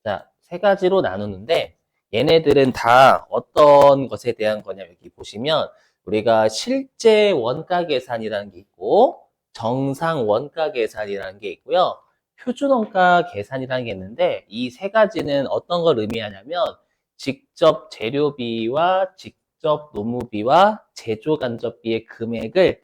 자, 세 가지로 나누는데 얘네들은 다 어떤 것에 대한 거냐 여기 보시면 우리가 실제 원가 계산이라는 게 있고 정상 원가 계산이라는 게 있고요. 표준 원가 계산이라는 게 있는데 이 세 가지는 어떤 걸 의미하냐면 직접 재료비와 직접 노무비와 제조 간접비의 금액을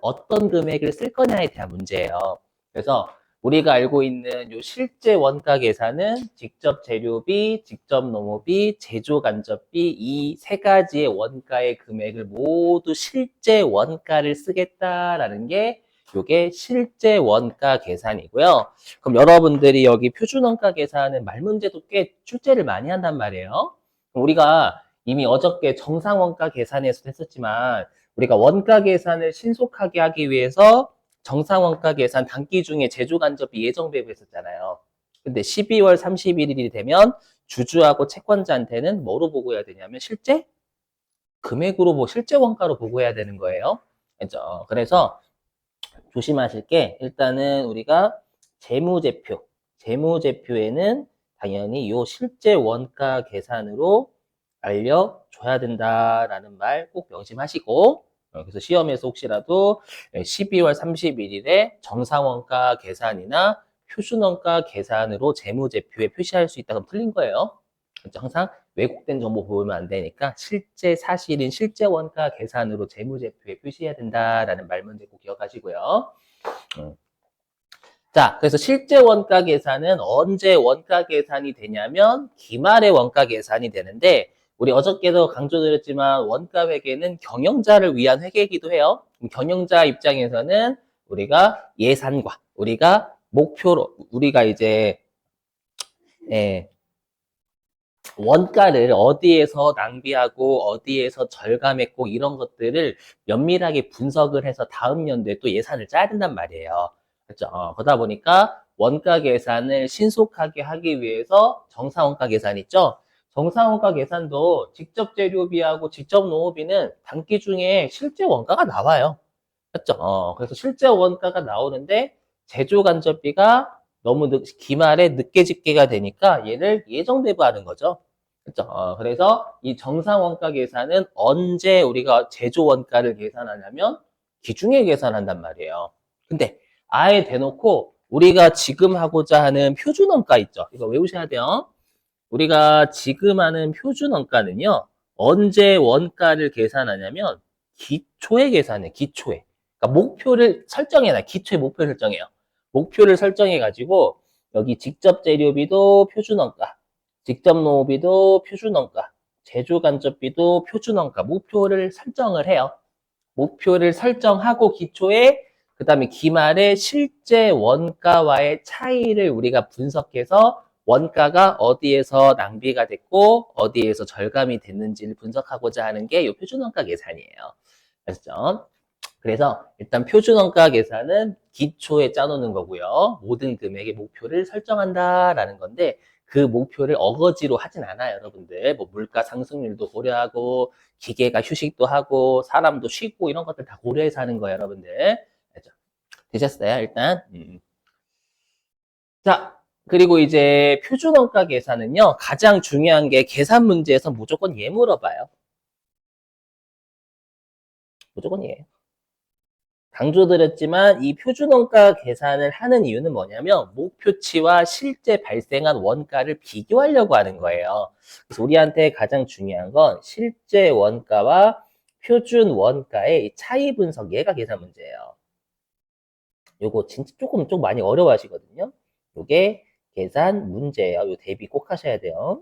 어떤 금액을 쓸 거냐에 대한 문제예요. 그래서 우리가 알고 있는 요 실제 원가 계산은 직접 재료비, 직접 노무비, 제조 간접비 이 세 가지의 원가의 금액을 모두 실제 원가를 쓰겠다라는 게 요게 실제 원가 계산이고요. 그럼 여러분들이 여기 표준 원가 계산은 말 문제도 꽤 출제를 많이 한단 말이에요. 우리가 이미 어저께 정상 원가 계산에서 했었지만 우리가 원가 계산을 신속하게 하기 위해서 정상 원가 계산 단기 중에 제조 간접비 예정 배부했었잖아요. 근데 12월 31일이 되면 주주하고 채권자한테는 뭐로 보고해야 되냐면 실제 금액으로 실제 원가로 보고해야 되는 거예요. 그죠? 그래서 조심하실 게 일단은 우리가 재무제표에는 당연히 요 실제 원가 계산으로 알려줘야 된다라는 말 꼭 명심하시고 그래서 시험에서 혹시라도 12월 31일에 정상원가 계산이나 표준원가 계산으로 재무제표에 표시할 수 있다고 틀린 거예요. 그렇죠? 항상 왜곡된 정보 보면 안 되니까 실제 사실인 실제 원가 계산으로 재무제표에 표시해야 된다라는 말 먼저 꼭 기억하시고요. 자, 그래서 실제 원가 계산은 언제 원가 계산이 되냐면 기말에 원가 계산이 되는데 우리 어저께도 강조드렸지만 원가 회계는 경영자를 위한 회계이기도 해요. 경영자 입장에서는 우리가 예산과 우리가 목표로 우리가 이제 예, 원가를 어디에서 낭비하고 어디에서 절감했고 이런 것들을 면밀하게 분석을 해서 다음 연도에 또 예산을 짜야 된단 말이에요. 그렇죠? 그러다 보니까 원가 계산을 신속하게 하기 위해서 정상원가 계산 있죠? 정상원가 계산도 직접 재료비하고 직접 노무비는 단기 중에 실제 원가가 나와요. 그렇죠? 그래서 실제 원가가 나오는데 제조 간접비가 너무 기말에 늦게 집계가 되니까 얘를 예정 배부하는 거죠. 그렇죠? 그래서 이 정상 원가 계산은 언제 우리가 제조 원가를 계산하냐면 기중에 계산한단 말이에요. 근데 아예 대놓고 우리가 지금 하고자 하는 표준 원가 있죠? 이거 외우셔야 돼요. 우리가 지금 하는 표준 원가는요. 언제 원가를 계산하냐면 기초에 계산해. 기초에. 그러니까 목표를 설정해놔. 기초에 목표 설정해요. 목표를 설정해가지고 여기 직접 재료비도 표준 원가, 직접 노무비도 표준 원가, 제조 간접비도 표준 원가 목표를 설정을 해요. 목표를 설정하고 기초에 그다음에 기말에 실제 원가와의 차이를 우리가 분석해서 원가가 어디에서 낭비가 됐고 어디에서 절감이 됐는지를 분석하고자 하는 게 이 표준원가 계산이에요. 아시죠? 그래서 일단 표준원가 계산은 기초에 짜놓는 거고요. 모든 금액의 목표를 설정한다라는 건데 그 목표를 어거지로 하진 않아요, 여러분들. 뭐 물가 상승률도 고려하고 기계가 휴식도 하고 사람도 쉬고 이런 것들 다 고려해서 하는 거예요, 여러분들. 알죠? 되셨어요, 일단? 자, 그리고 이제 표준원가 계산은요, 가장 중요한 게 계산 문제에서 무조건 예 물어봐요. 무조건 예. 강조드렸지만 이 표준원가 계산을 하는 이유는 뭐냐면 목표치와 실제 발생한 원가를 비교하려고 하는 거예요. 그래서 우리한테 가장 중요한 건 실제 원가와 표준 원가의 차이 분석, 얘가 계산 문제예요. 요거 진짜 좀 많이 어려워하시거든요. 요게 계산 문제예요. 요 대비 꼭 하셔야 돼요.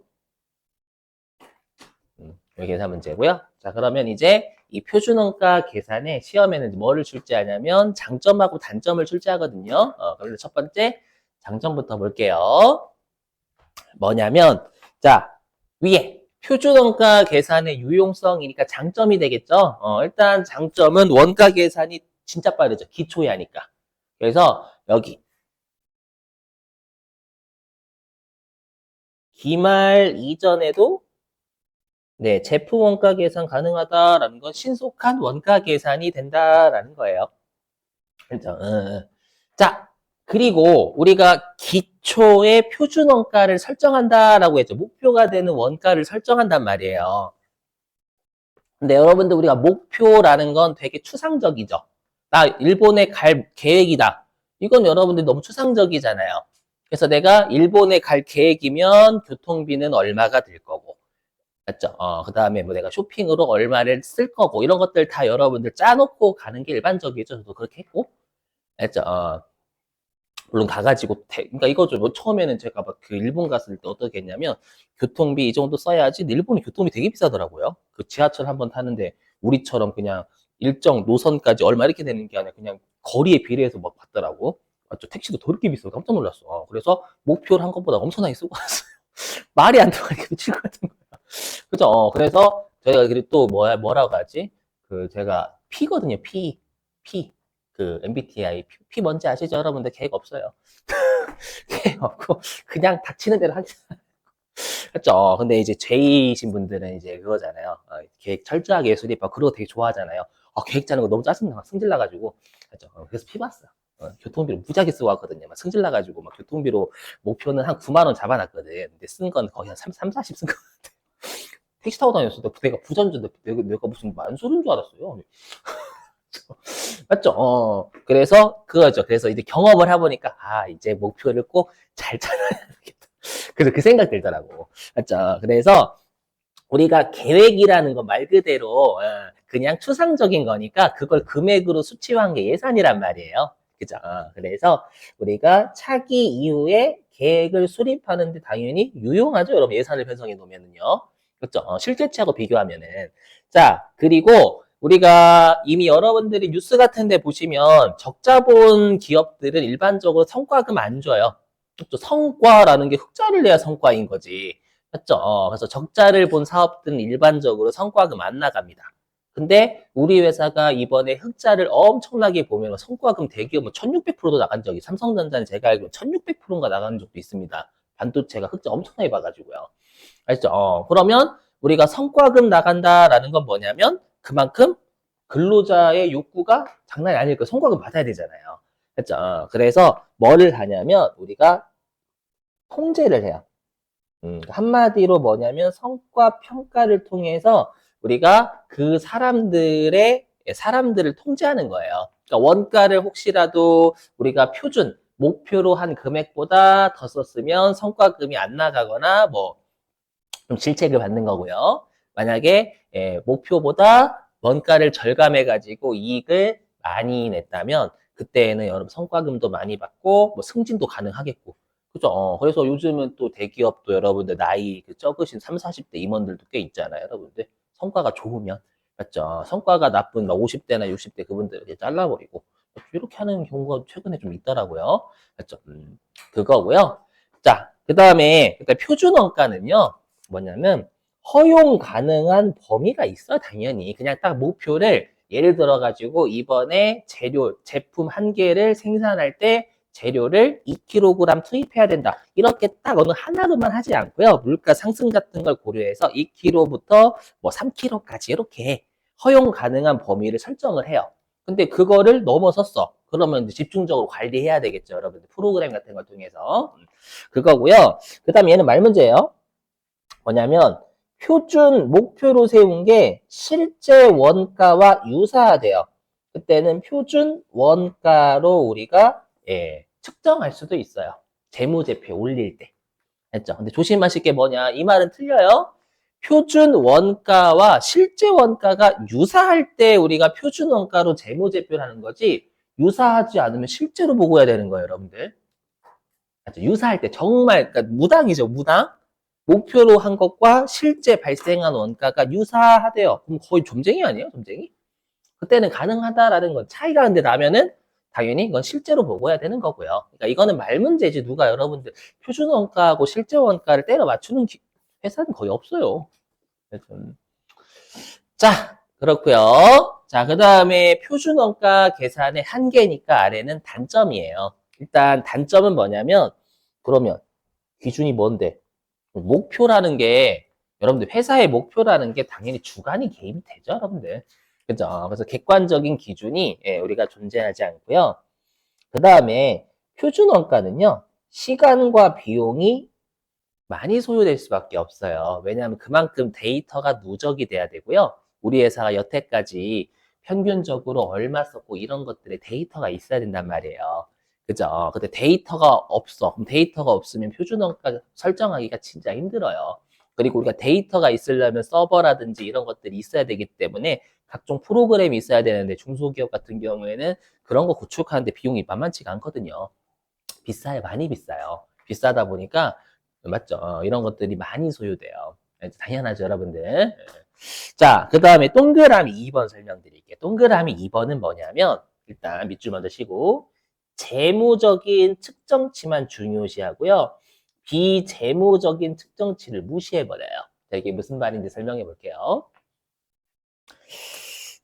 요 계산 문제고요. 자, 그러면 이제 이 표준원가 계산에 시험에는 뭐를 출제하냐면 장점하고 단점을 출제하거든요. 그래서 첫 번째 장점부터 볼게요. 뭐냐면 자, 위에 표준원가 계산의 유용성이니까 장점이 되겠죠. 일단 장점은 원가 계산이 진짜 빠르죠. 기초에 하니까. 그래서 여기 기말 이전에도 네, 제품 원가 계산 가능하다라는 건 신속한 원가 계산이 된다라는 거예요. 그렇죠? 자, 그리고 우리가 기초의 표준 원가를 설정한다라고 했죠. 목표가 되는 원가를 설정한단 말이에요. 근데 여러분들 우리가 목표라는 건 되게 추상적이죠. 나 일본에 갈 계획이다. 이건 여러분들 너무 추상적이잖아요. 그래서 내가 일본에 갈 계획이면 교통비는 얼마가 들 거고, 맞죠? 그 다음에 뭐 내가 쇼핑으로 얼마를 쓸 거고, 이런 것들 다 여러분들 짜놓고 가는 게 일반적이죠. 저도 그렇게 했고, 맞죠? 물론 가가지고, 그러니까 이거죠. 뭐 처음에는 제가 막 그 일본 갔을 때 어떻게 했냐면, 교통비 이 정도 써야지, 근데 일본이 교통비 되게 비싸더라고요. 그 지하철 한번 타는데, 우리처럼 그냥 일정 노선까지 얼마 이렇게 되는 게 아니라 그냥 거리에 비례해서 막 받더라고. 맞죠? 택시도 더럽게 비싸서 깜짝 놀랐어. 그래서 목표를 한 것보다 엄청나게 쓰고 왔어요. 말이 안 통하니까 미칠 것 같은 거야. 그죠? 그래서 저희가 그리고 또 뭐라고 하지? 그 제가 P거든요. P. 그 MBTI P 뭔지 아시죠? 여러분들 계획 없어요. 계획 없고 그냥 닥치는 대로 하기. 그렇죠? 근데 이제 J이신 분들은 이제 그거잖아요. 계획 철저하게 수립하고 그런 거 되게 좋아하잖아요. 계획 짜는 거 너무 짜증나. 막 승질 나가지고. 그렇죠? 그래서 P 봤어요. 교통비로 무지하게 쓰고 왔거든요. 막 승질 나가지고 막 교통비로 목표는 한 9만 원 잡아놨거든. 근데 쓴 건 거의 한 3, 40 쓴 거 같아. 택시 타고 다녔을 때 내가 부자인데 내가 무슨 만수르인 줄 알았어요. 맞죠? 그래서 그거죠. 그래서 이제 경험을 해보니까 이제 목표를 꼭 잘 찾아야 되겠다. 그래서 그 생각 들더라고. 맞죠? 그래서 우리가 계획이라는 건 말 그대로 그냥 추상적인 거니까 그걸 금액으로 수치화한 게 예산이란 말이에요. 그죠? 그래서 우리가 차기 이후에 계획을 수립하는데 당연히 유용하죠. 여러분 예산을 편성해 놓으면은요. 그렇죠? 실제치하고 비교하면은. 자, 그리고 우리가 이미 여러분들이 뉴스 같은 데 보시면 적자본 기업들은 일반적으로 성과금 안 줘요. 또 성과라는 게 흑자를 내야 성과인 거지. 맞죠? 그래서 적자를 본 사업들은 일반적으로 성과금 안 나갑니다. 근데 우리 회사가 이번에 흑자를 엄청나게 보면 성과금 대기업 뭐 1600%도 나간 적이 삼성전자는 제가 알기로 1600%인가 나간 적도 있습니다. 반도체가 흑자 엄청나게 봐가지고요. 알죠? 그러면 우리가 성과금 나간다라는 건 뭐냐면 그만큼 근로자의 욕구가 장난이 아닐 거예요. 성과금 받아야 되잖아요. 그렇죠? 그래서 뭐를 하냐면 우리가 통제를 해요. 한마디로 뭐냐면 성과 평가를 통해서 우리가 그 사람들을 통제하는 거예요. 그러니까 원가를 혹시라도 우리가 표준 목표로 한 금액보다 더 썼으면 성과금이 안 나가거나 뭐 좀 질책을 받는 거고요. 만약에 목표보다 원가를 절감해 가지고 이익을 많이 냈다면 그때에는 여러분 성과금도 많이 받고 뭐 승진도 가능하겠고. 그죠? 그래서 요즘은 또 대기업도 여러분들 나이 그 적으신 3, 40대 임원들도 꽤 있잖아요, 여러분들. 성과가 좋으면. 맞죠? 성과가 나쁜 50대나 60대 그분들 이렇게 잘라버리고. 이렇게 하는 경우가 최근에 좀 있더라고요. 맞죠? 그거고요. 자, 그 다음에 일단 표준 원가는요. 뭐냐면 허용 가능한 범위가 있어 당연히 그냥 딱 목표를 예를 들어 가지고 이번에 제품 한 개를 생산할 때 재료를 2kg 투입해야 된다 이렇게 딱 어느 하나로만 하지 않고요 물가 상승 같은 걸 고려해서 2kg부터 뭐 3kg까지 이렇게 허용 가능한 범위를 설정을 해요 근데 그거를 넘어섰어 그러면 이제 집중적으로 관리해야 되겠죠 여러분들 프로그램 같은 걸 통해서 그거고요 그 다음에 얘는 말 문제예요 뭐냐면 표준 목표로 세운 게 실제 원가와 유사하대요. 그때는 표준 원가로 우리가 측정할 수도 있어요. 재무제표에 올릴 때. 했죠. 근데 조심하실 게 뭐냐? 이 말은 틀려요. 표준 원가와 실제 원가가 유사할 때 우리가 표준 원가로 재무제표를 하는 거지 유사하지 않으면 실제로 보고 해야 되는 거예요, 여러분들. 유사할 때 정말 그러니까 무당이죠, 무당. 목표로 한 것과 실제 발생한 원가가 유사하대요. 그럼 거의 점쟁이 아니에요, 점쟁이? 그때는 가능하다라는 건 차이가 근데 나면은 당연히 이건 실제로 보고 해야 되는 거고요. 그러니까 이거는 말 문제지 누가 여러분들 표준 원가하고 실제 원가를 때려 맞추는 회사는 거의 없어요. 자, 그렇고요. 자, 그 다음에 표준 원가 계산의 한계니까 아래는 단점이에요. 일단 단점은 뭐냐면 그러면 기준이 뭔데? 목표라는 게 여러분들 회사의 목표라는 게 당연히 주관이 개입이 되죠, 여러분들. 그죠? 그래서 객관적인 기준이 우리가 존재하지 않고요. 그 다음에 표준 원가는요, 시간과 비용이 많이 소요될 수밖에 없어요. 왜냐하면 그만큼 데이터가 누적이 돼야 되고요. 우리 회사가 여태까지 평균적으로 얼마 썼고 이런 것들의 데이터가 있어야 된단 말이에요. 그죠? 근데 데이터가 없어. 그럼 데이터가 없으면 표준원가 설정하기가 진짜 힘들어요. 그리고 우리가 데이터가 있으려면 서버라든지 이런 것들이 있어야 되기 때문에 각종 프로그램이 있어야 되는데 중소기업 같은 경우에는 그런 거 구축하는데 비용이 만만치가 않거든요. 비싸요. 많이 비싸요. 비싸다 보니까 맞죠? 이런 것들이 많이 소요돼요. 당연하죠, 여러분들. 자, 그 다음에 동그라미 2번 설명드릴게요. 동그라미 2번은 뭐냐면 일단 밑줄 먼저 치고 재무적인 측정치만 중요시하고요. 비재무적인 측정치를 무시해버려요. 자, 이게 무슨 말인지 설명해 볼게요.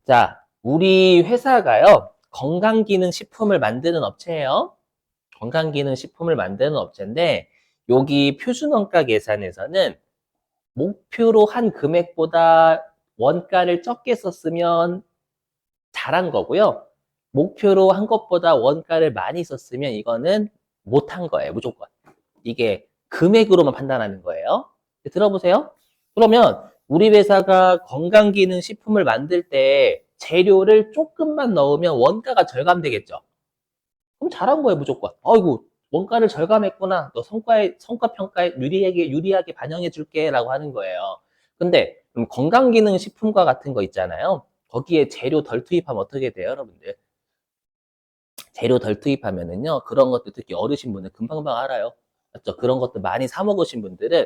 자, 우리 회사가요. 건강기능식품을 만드는 업체예요. 건강기능식품을 만드는 업체인데 여기 표준원가 계산에서는 목표로 한 금액보다 원가를 적게 썼으면 잘한 거고요. 목표로 한 것보다 원가를 많이 썼으면 이거는 못한 거예요, 무조건. 이게 금액으로만 판단하는 거예요. 들어보세요. 그러면 우리 회사가 건강기능식품을 만들 때 재료를 조금만 넣으면 원가가 절감되겠죠. 그럼 잘한 거예요, 무조건. 아이고, 원가를 절감했구나. 너 성과 평가에 유리하게 반영해 줄게. 라고 하는 거예요. 근데, 건강기능식품과 같은 거 있잖아요. 거기에 재료 덜 투입하면 어떻게 돼요, 여러분들? 재료 덜 투입하면은요, 그런 것들 특히 어르신분들 금방금방 알아요. 맞죠? 그런 것들 많이 사 먹으신 분들은,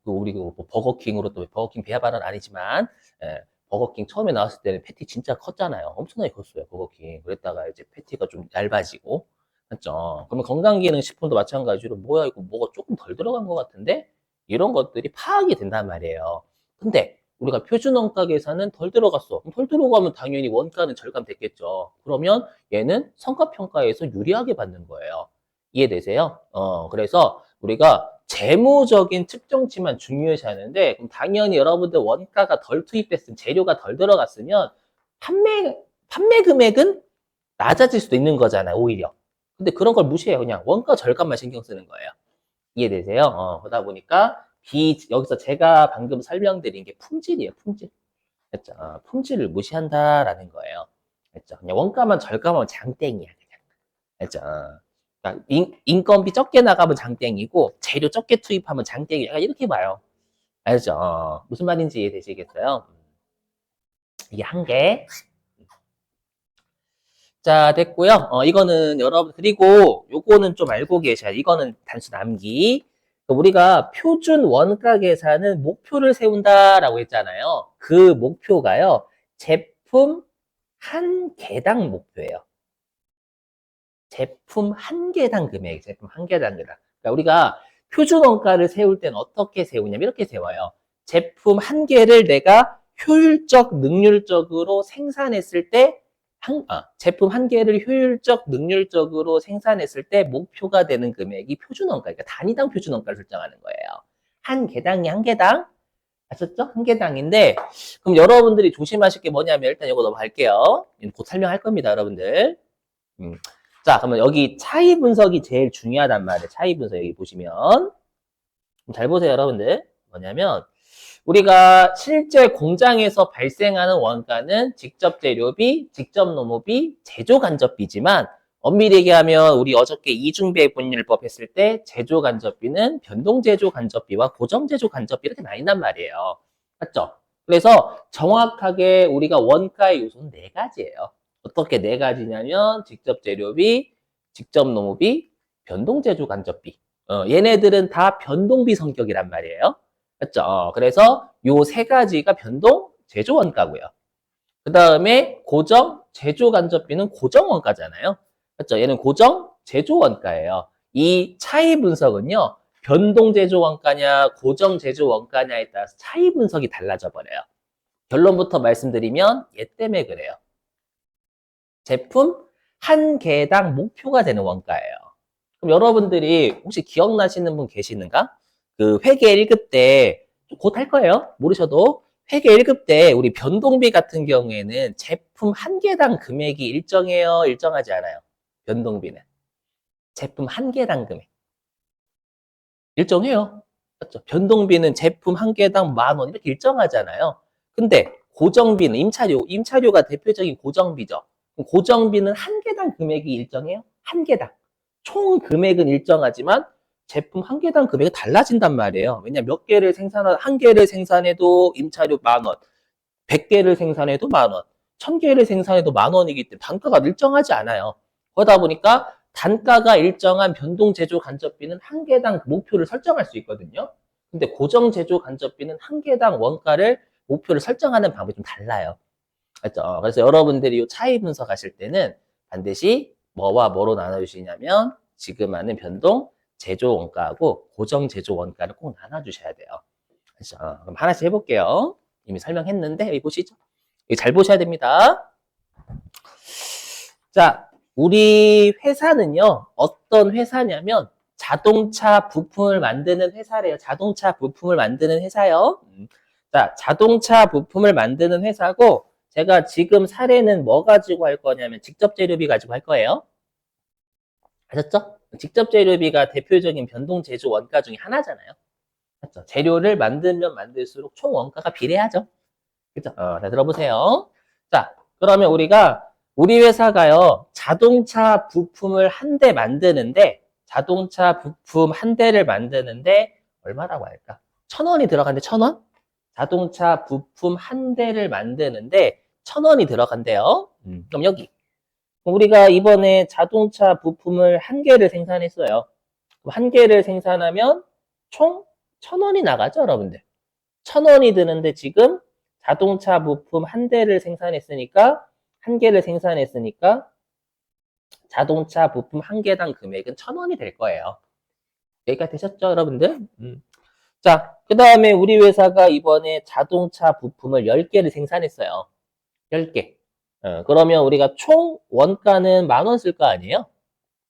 우리 버거킹으로 또 버거킹 비하 발언 아니지만, 예, 버거킹 처음에 나왔을 때는 패티 진짜 컸잖아요. 엄청나게 컸어요, 버거킹. 그랬다가 이제 패티가 좀 얇아지고, 맞죠? 그러면 건강기능식품도 마찬가지로, 뭐야, 이거 뭐가 조금 덜 들어간 것 같은데? 이런 것들이 파악이 된단 말이에요. 근데, 우리가 표준 원가 계산은 덜 들어갔어. 그럼 덜 들어가면 당연히 원가는 절감됐겠죠. 그러면 얘는 성과평가에서 유리하게 받는 거예요. 이해되세요? 그래서 우리가 재무적인 측정치만 중요시 하는데, 그럼 당연히 여러분들 원가가 덜 투입됐으면, 재료가 덜 들어갔으면, 판매 금액은 낮아질 수도 있는 거잖아요, 오히려. 근데 그런 걸 무시해요. 그냥 원가 절감만 신경 쓰는 거예요. 이해되세요? 그러다 보니까, 여기서 제가 방금 설명드린 게 품질이에요, 품질. 그죠? 품질을 무시한다라는 거예요. 그죠? 그냥 원가만 절감하면 장땡이야, 그냥. 그죠? 그러니까 인건비 적게 나가면 장땡이고 재료 적게 투입하면 장땡이 약간 이렇게 봐요. 알죠? 무슨 말인지 이해되시겠어요? 이게 한 개. 자, 됐고요. 이거는 여러분 그리고 요거는 좀 알고 계셔야 돼. 이거는 단순 암기. 우리가 표준 원가 계산은 목표를 세운다라고 했잖아요. 그 목표가요. 제품 한 개당 목표예요. 제품 한 개당 금액, 제품 한 개당 금액. 그러니까 우리가 표준 원가를 세울 때는 어떻게 세우냐면 이렇게 세워요. 제품 한 개를 내가 효율적, 능률적으로 생산했을 때, 제품 한 개를 효율적, 능률적으로 생산했을 때 목표가 되는 금액이 표준 원가, 그러니까 단위당 표준 원가를 설정하는 거예요. 한 개당이 한 개당, 아셨죠? 한 개당인데, 그럼 여러분들이 조심하실 게 뭐냐면 일단 이거 넘어갈게요. 곧 설명할 겁니다, 여러분들. 자, 그러면 여기 차이 분석이 제일 중요하단 말이에요. 차이 분석 여기 보시면. 잘 보세요, 여러분들. 뭐냐면, 우리가 실제 공장에서 발생하는 원가는 직접 재료비, 직접 노무비, 제조 간접비지만, 엄밀히 얘기하면 우리 어저께 이중배분율법 했을 때 제조 간접비는 변동 제조 간접비와 고정 제조 간접비 이렇게 나뉜단 말이에요. 맞죠? 그래서 정확하게 우리가 원가의 요소는 네 가지예요. 어떻게 네 가지냐면 직접 재료비, 직접 노무비, 변동 제조 간접비. 얘네들은 다 변동비 성격이란 말이에요. 맞죠? 그래서 요 세 가지가 변동 제조 원가고요. 그 다음에 고정 제조 간접비는 고정 원가잖아요. 맞죠? 얘는 고정 제조 원가예요. 이 차이 분석은요. 변동 제조 원가냐 고정 제조 원가냐에 따라서 차이 분석이 달라져 버려요. 결론부터 말씀드리면 얘 때문에 그래요. 제품 한 개당 목표가 되는 원가예요. 그럼 여러분들이 혹시 기억나시는 분 계시는가? 그 회계 1급 때 곧 할 거예요. 모르셔도 회계 1급 때 우리 변동비 같은 경우에는 제품 한 개당 금액이 일정해요, 일정하지 않아요. 변동비는. 제품 한 개당 금액. 일정해요. 맞죠? 변동비는 제품 한 개당 10,000원 이렇게 일정하잖아요. 근데 고정비는 임차료가 대표적인 고정비죠. 고정비는 한 개당 금액이 일정해요. 한 개당. 총 금액은 일정하지만 제품 한 개당 금액이 달라진단 말이에요. 왜냐면 한 개를 생산해도 임차료 10,000원, 100개를 생산해도 10,000원, 1000개를 생산해도 10,000원이기 때문에 단가가 일정하지 않아요. 그러다 보니까 단가가 일정한 변동 제조 간접비는 한 개당 목표를 설정할 수 있거든요. 근데 고정 제조 간접비는 한 개당 원가를 목표를 설정하는 방법이 좀 달라요. 맞죠? 그래서 여러분들이 이 차이 분석하실 때는 반드시 뭐와 뭐로 나눠주시냐면 지금 하는 변동 제조 원가하고 고정 제조 원가를 꼭 나눠주셔야 돼요. 그렇죠? 그럼 하나씩 해볼게요. 이미 설명했는데 여기 보시죠. 여기 잘 보셔야 됩니다. 자, 우리 회사는요, 어떤 회사냐면 자동차 부품을 만드는 회사래요. 자동차 부품을 만드는 회사요. 자, 자동차 부품을 만드는 회사고 제가 지금 사례는 뭐 가지고 할 거냐면 직접 재료비 가지고 할 거예요. 아셨죠? 직접 재료비가 대표적인 변동 제조 원가 중에 하나잖아요. 맞죠? 재료를 만들면 만들수록 총 원가가 비례하죠. 그죠? 자, 들어보세요. 자, 그러면 우리 회사가요, 자동차 부품을 한 대 만드는데, 자동차 부품 한 대를 만드는데, 얼마라고 할까? 1,000원이 들어간대, 1,000원? 자동차 부품 한 대를 만드는데, 1,000원이 들어간대요. 그럼 여기. 우리가 이번에 자동차 부품을 한 개를 생산했어요. 한 개를 생산하면 총 1,000원이 나가죠, 여러분들. 1,000원이 드는데 지금 자동차 부품 한 대를 생산했으니까, 한 개를 생산했으니까 자동차 부품 한 개당 금액은 1,000원이 될 거예요. 여기까지 되셨죠, 여러분들? 자, 그 다음에 우리 회사가 이번에 자동차 부품을 10개를 생산했어요. 10개. 그러면 우리가 총 원가는 10,000원 쓸 거 아니에요?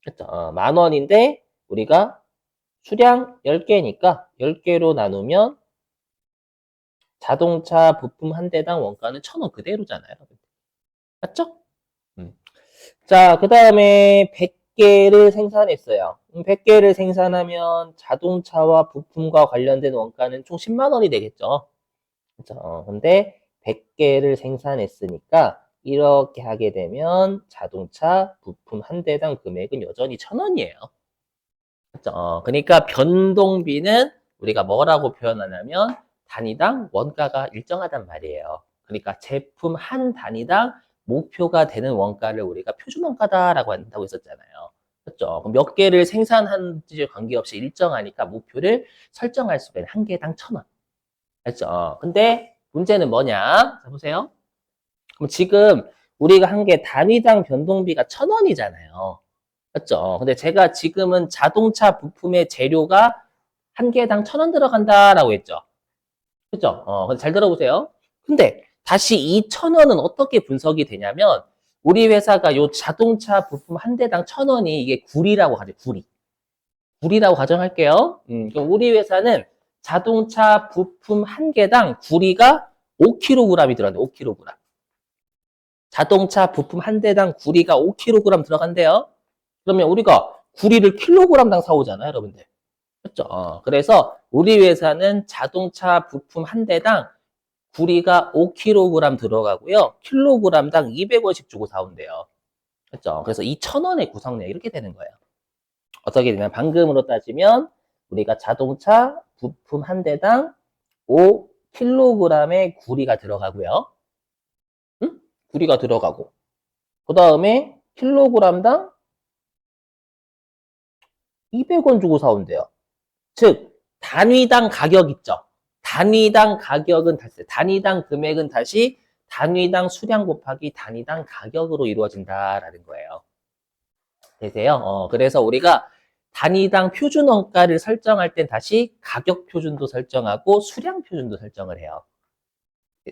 그쵸? 10,000원인데 우리가 수량 10개니까 10개로 나누면 자동차 부품 한 대당 원가는 1,000원 그대로잖아요. 맞죠? 음. 자, 그 다음에 100개를 생산했어요. 100개를 생산하면 자동차와 부품과 관련된 원가는 총 10만 원이 되겠죠. 그죠? 근데 100개를 생산했으니까 이렇게 하게 되면 자동차 부품 한 대당 금액은 여전히 1,000원이에요. 그죠? 그러니까 변동비는 우리가 뭐라고 표현하냐면 단위당 원가가 일정하단 말이에요. 그러니까 제품 한 단위당 목표가 되는 원가를 우리가 표준원가다라고 한다고 했었잖아요. 그렇죠? 그럼 몇 개를 생산한지 관계없이 일정하니까 목표를 설정할 수가 있는 한 개당 1,000원. 그렇죠? 근데 문제는 뭐냐? 자, 보세요. 그럼 지금 우리가 한 개 단위당 변동비가 1,000원이잖아요. 맞죠? 근데 제가 지금은 자동차 부품의 재료가 한 개당 1,000원 들어간다라고 했죠. 그죠? 근데 잘 들어보세요. 근데 다시 이 1,000원은 어떻게 분석이 되냐면 우리 회사가 요 자동차 부품 한 대당 1,000원이 이게 구리라고 하죠. 구리. 구리라고 가정할게요. 그럼 우리 회사는 자동차 부품 한 개당 구리가 5kg이 들어간대. 5kg. 자동차 부품 한 대당 구리가 5kg 들어간대요. 그러면 우리가 구리를 킬로그램당 사오잖아요, 여러분들. 그렇죠? 그래서 우리 회사는 자동차 부품 한 대당 구리가 5kg 들어가고요. 킬로그램당 200원씩 주고 사온대요. 그렇죠? 그래서 2,000원의 구성량 이렇게 되는 거예요. 어떻게 되냐? 방금으로 따지면 우리가 자동차 부품 한 대당 5kg의 구리가 들어가고요. 응? 구리가 들어가고. 그 다음에 킬로그램당 200원 주고 사온대요. 즉, 단위당 가격 있죠? 단위당 가격은 다시, 단위당 금액은 다시 단위당 수량 곱하기 단위당 가격으로 이루어진다라는 거예요. 되세요? 그래서 우리가 단위당 표준 원가를 설정할 땐 다시 가격 표준도 설정하고 수량 표준도 설정을 해요.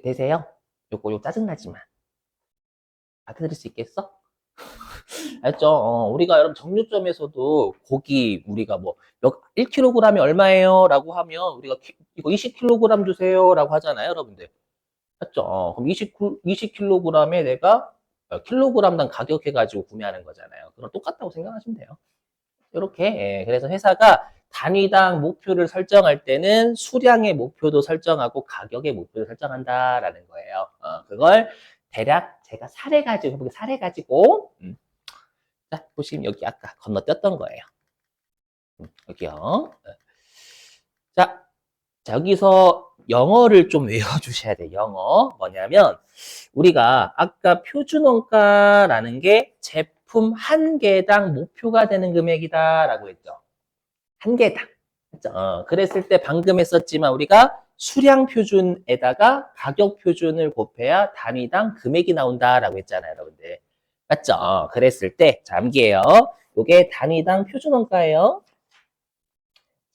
되세요? 요거 짜증나지만. 받아들일 수 있겠어? 알죠? 우리가 여러분 정육점에서도 고기 우리가 뭐 1kg이 얼마예요? 라고 하면 우리가 이거 20kg 주세요 라고 하잖아요, 여러분들. 맞죠? 그럼 20kg에 내가 킬로그램당 가격 해가지고 구매하는 거잖아요. 그럼 똑같다고 생각하시면 돼요. 이렇게. 예, 그래서 회사가 단위당 목표를 설정할 때는 수량의 목표도 설정하고 가격의 목표도 설정한다라는 거예요. 그걸 대략 제가 사례 가지고 해보게 사례 가지고 자, 보시면 여기 아까 건너뛰었던 거예요. 여기요. 자, 자, 여기서 영어를 좀 외워주셔야 돼요. 영어. 뭐냐면, 우리가 아까 표준원가라는 게 제품 한 개당 목표가 되는 금액이다라고 했죠. 한 개당. 그죠? 그랬을 때 방금 했었지만 우리가 수량 표준에다가 가격 표준을 곱해야 단위당 금액이 나온다라고 했잖아요, 여러분들. 맞죠? 그랬을 때, 자, 암기해요. 이게 단위당 표준원가예요.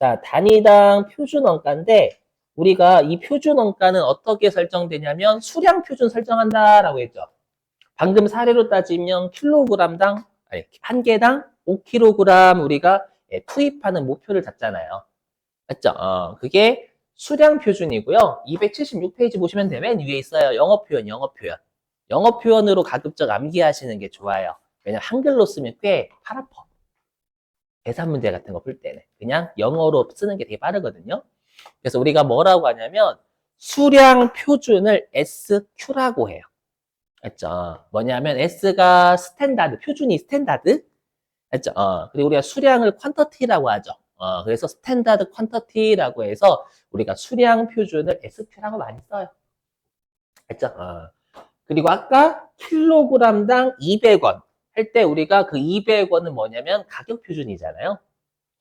자, 단위당 표준원가인데 우리가 이 표준원가는 어떻게 설정되냐면 수량 표준 설정한다라고 했죠. 방금 사례로 따지면 킬로그램당 아니 한 개당 5kg 우리가 투입하는 목표를 잡잖아요. 맞죠? 그게 수량 표준이고요. 276페이지 보시면 되면 위에 있어요. 영어 표현, 영어 표현. 영어 표현으로 가급적 암기하시는 게 좋아요. 왜냐면 한글로 쓰면 꽤 팔 아파. 계산 문제 같은 거 풀 때는 그냥 영어로 쓰는 게 되게 빠르거든요. 그래서 우리가 뭐라고 하냐면 수량 표준을 SQ라고 해요. 맞죠? 뭐냐면 S가 스탠다드, 표준이 스탠다드. 맞죠? 그리고 우리가 수량을 퀀터티라고 하죠. 그래서 스탠다드 퀀터티라고 해서 우리가 수량 표준을 SQ라고 많이 써요. 맞죠? 그리고 아까 킬로그램당 200원 할 때 우리가 그 200원은 뭐냐면 가격 표준이잖아요.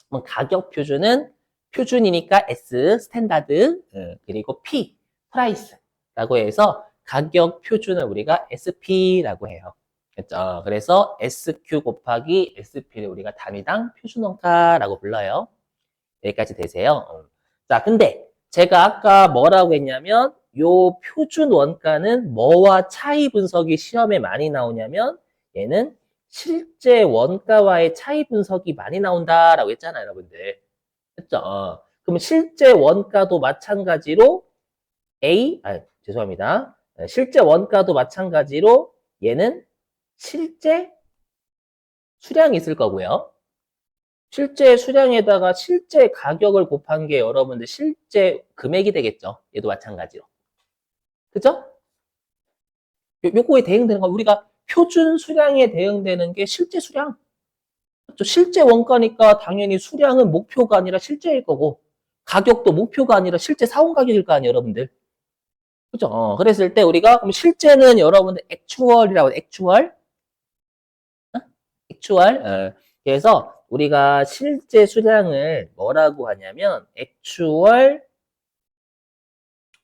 그럼 가격 표준은 표준이니까 S, 스탠다드, 그리고 P, 프라이스라고 해서 가격 표준을 우리가 SP라고 해요. 그렇죠? 그래서 SQ 곱하기 SP를 우리가 단위당 표준원가라고 불러요. 여기까지 되세요. 자, 근데 제가 아까 뭐라고 했냐면 요 표준 원가는 뭐와 차이 분석이 시험에 많이 나오냐면 얘는 실제 원가와의 차이 분석이 많이 나온다라고 했잖아요, 여러분들. 그렇죠? 그럼 실제 원가도 마찬가지로 죄송합니다. 실제 원가도 마찬가지로 얘는 실제 수량이 있을 거고요. 실제 수량에다가 실제 가격을 곱한 게 여러분들 실제 금액이 되겠죠. 얘도 마찬가지로. 그죠? 요거에 대응되는 건 우리가 표준 수량에 대응되는 게 실제 수량. 그렇죠? 실제 원가니까 당연히 수량은 목표가 아니라 실제일 거고 가격도 목표가 아니라 실제 사온 가격일 거 아니에요, 여러분들. 그죠? 그랬을 때 우리가 그럼 실제는 여러분들 액추얼이라고 해요. 액추얼. 액추얼. 그래서 우리가 실제 수량을 뭐라고 하냐면 액추얼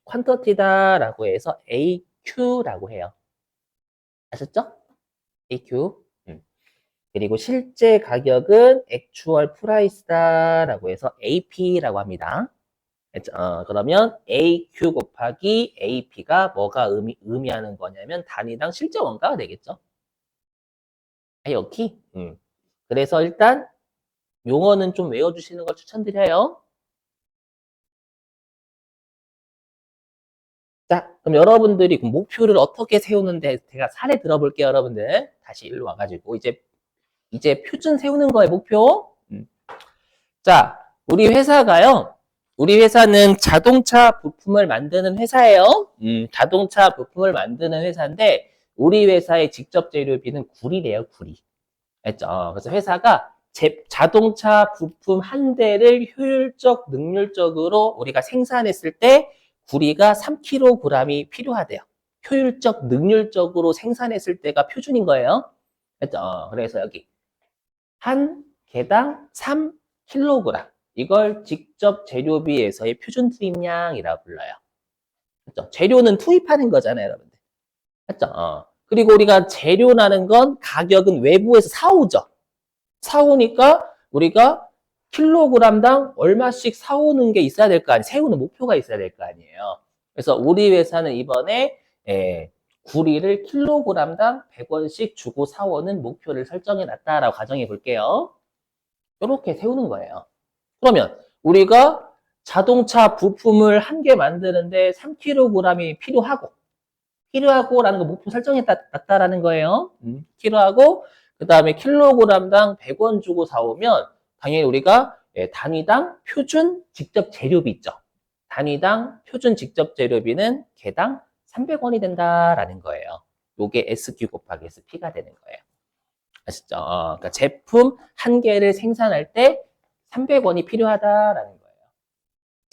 퀀터티다라고 해서 AQ라고 해요. 아셨죠? AQ. 그리고 실제 가격은 액추얼 프라이스다라고 해서 AP라고 합니다. 그러면 AQ 곱하기 AP가 뭐가 의미하는 거냐면 단위당 실제 원가가 되겠죠. 여기. 그래서 일단 용어는 좀 외워주시는 걸 추천드려요. 자, 그럼 여러분들이 목표를 어떻게 세우는데 제가 사례 들어볼게요, 여러분들. 다시 일로 와가지고 이제 표준 세우는 거예요, 목표. 자, 우리 회사가요. 우리 회사는 자동차 부품을 만드는 회사예요. 자동차 부품을 만드는 회사인데 우리 회사의 직접 재료비는 구리래요, 구리. 알죠? 그래서 회사가 자동차 부품 한 대를 효율적, 능률적으로 우리가 생산했을 때 구리가 3kg이 필요하대요. 효율적, 능률적으로 생산했을 때가 표준인 거예요. 알죠? 그래서 여기 한 개당 3kg. 이걸 직접 재료비에서의 표준 투입량이라고 불러요. 그렇죠? 재료는 투입하는 거잖아요, 여러분들. 맞죠? 그리고 우리가 재료라는 건 가격은 외부에서 사오죠. 사오니까 우리가 킬로그램당 얼마씩 사오는 게 있어야 될 거 아니에요. 세우는 목표가 있어야 될 거 아니에요. 그래서 우리 회사는 이번에 구리를 킬로그램당 100원씩 주고 사오는 목표를 설정해 놨다라고 가정해 볼게요. 이렇게 세우는 거예요. 그러면 우리가 자동차 부품을 한 개 만드는데 3kg이 필요하고라는 거 목표 설정해 놨다라는 거예요. 필요하고 그 다음에 킬로그램당 100원 주고 사오면 당연히 우리가 단위당 표준 직접 재료비 있죠. 단위당 표준 직접 재료비는 개당 300원이 된다라는 거예요. 요게 SQ 곱하기 SP가 되는 거예요. 아시죠? 그러니까 제품 한 개를 생산할 때 300원이 필요하다라는 거예요.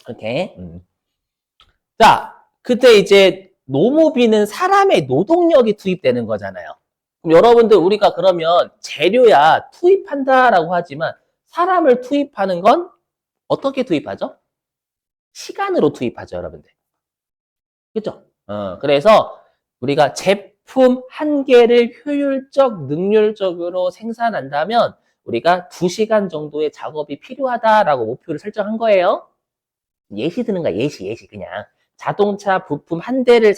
이렇게. 자, 그때 이제 노무비는 사람의 노동력이 투입되는 거잖아요. 그럼 여러분들 우리가 그러면 재료야 투입한다라고 하지만 사람을 투입하는 건 어떻게 투입하죠? 시간으로 투입하죠, 여러분들. 그죠? 그래서 우리가 제품 한 개를 효율적, 능률적으로 생산한다면 우리가 2시간 정도의 작업이 필요하다라고 목표를 설정한 거예요. 예시 드는 거야, 예시, 그냥. 자동차 부품 한 대를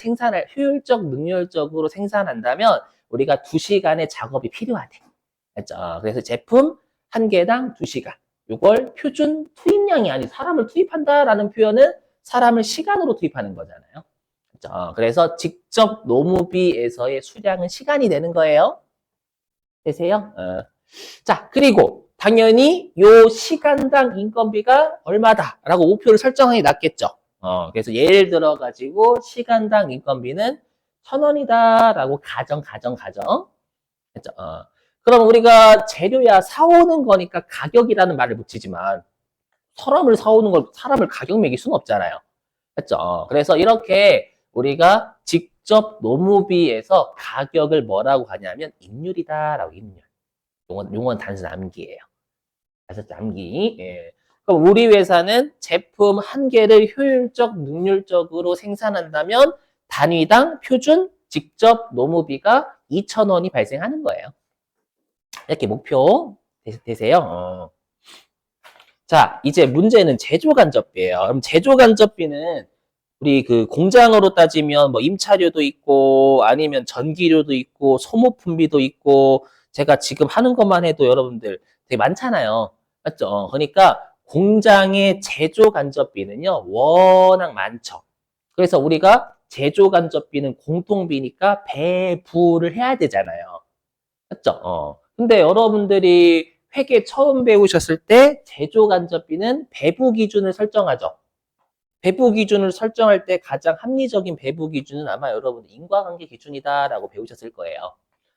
효율적, 능률적으로 생산한다면 우리가 2시간의 작업이 필요하대. 알죠? 그래서 제품 한 개당 2시간. 이걸 표준 투입량이 아닌 사람을 투입한다라는 표현은 사람을 시간으로 투입하는 거잖아요. 그렇죠? 그래서 직접 노무비에서의 수량은 시간이 되는 거예요. 되세요? 자, 그리고 당연히 요 시간당 인건비가 얼마다라고 목표를 설정해 놨겠죠. 그래서 예를 들어 가지고 시간당 인건비는 1,000원이다라고 가정. 그렇죠? 그럼 우리가 재료야 사오는 거니까 가격이라는 말을 붙이지만 사람을 사오는 걸 사람을 가격 매길 수는 없잖아요. 그렇죠? 그래서 이렇게 우리가 직접 노무비에서 가격을 뭐라고 하냐면 임률이다라고 임률. 용어는 단순 암기예요. 아셨죠? 암기. 예. 그럼 우리 회사는 제품 한 개를 효율적, 능률적으로 생산한다면 단위당 표준 직접 노무비가 2,000원이 발생하는 거예요. 이렇게 목표 되세요? 자, 이제 문제는 제조간접비예요. 그럼 제조간접비는 우리 그 공장으로 따지면 뭐 임차료도 있고 아니면 전기료도 있고 소모품비도 있고 제가 지금 하는 것만 해도 여러분들 되게 많잖아요. 맞죠? 그러니까 공장의 제조간접비는요 워낙 많죠. 그래서 우리가 제조간접비는 공통비니까 배부를 해야 되잖아요. 맞죠? 근데 여러분들이 회계 처음 배우셨을 때 제조간접비는 배부 기준을 설정하죠. 배부 기준을 설정할 때 가장 합리적인 배부 기준은 아마 여러분 인과관계 기준이다라고 배우셨을 거예요.